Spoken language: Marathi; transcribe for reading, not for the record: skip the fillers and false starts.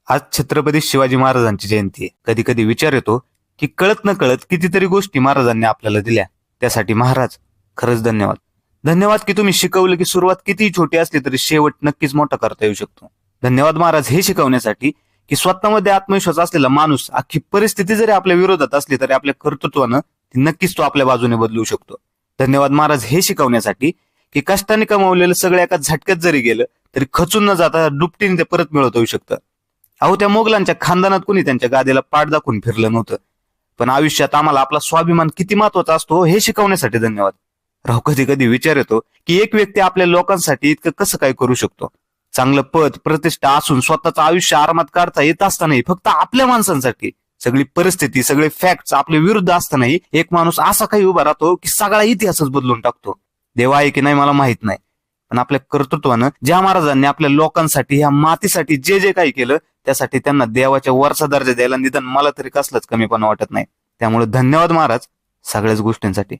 आज छत्रपती शिवाजी महाराजांची जयंती आहे. कधी कधी विचार येतो की कळत न कळत कितीतरी गोष्टी महाराजांनी आपल्याला दिल्या. त्यासाठी महाराज खरंच धन्यवाद. धन्यवाद की तुम्ही शिकवलं की सुरुवात कितीही छोटी असली तरी शेवट नक्कीच मोठा करता येऊ शकतो. धन्यवाद महाराज हे शिकवण्यासाठी की स्वतःमध्ये आत्मविश्वास असलेला माणूस अख्खी परिस्थिती जरी आपल्या विरोधात असली तरी आपल्या कर्तृत्वानं ती नक्कीच तो आपल्या बाजूने बदलू शकतो. धन्यवाद महाराज हे शिकवण्यासाठी की कष्टाने कमावलेलं सगळं एका झटक्यात जरी गेलं तरी खचून न जाता दुपटीने ते परत मिळवता येऊ शकतं. अहो, त्या मोगलांच्या खानदानात कुणी त्यांच्या गादीला पाठ दाखवून फिरलं नव्हतं. पण आयुष्यात आम्हाला आपला स्वाभिमान किती महत्वाचा असतो हे शिकवण्यासाठी धन्यवाद. राव, कधी कधी विचार येतो की एक व्यक्ती आपल्या लोकांसाठी इतकं कसं काय करू शकतो. चांगलं पद प्रतिष्ठा असून स्वतःचं आयुष्य आरामात काढता येत असतानाही फक्त आपल्या माणसांसाठी सगळी परिस्थिती सगळे फॅक्ट्स आपल्या विरुद्ध असतानाही एक माणूस असा काही उभा राहतो की सगळा इतिहासच बदलून टाकतो. देव आहे की नाही मला माहित नाही, पण आपल्या कर्तृत्वानं ज्या महाराजांनी आपल्या लोकांसाठी ह्या मातीसाठी जे जे काही केलं त्यासाठी त्यांना देवाच्या वरचा दर्जा द्यायला निदान मला तरी कसलाच कमीपणा वाटत नाही. त्यामुळे धन्यवाद महाराज सगळ्याच गोष्टींसाठी.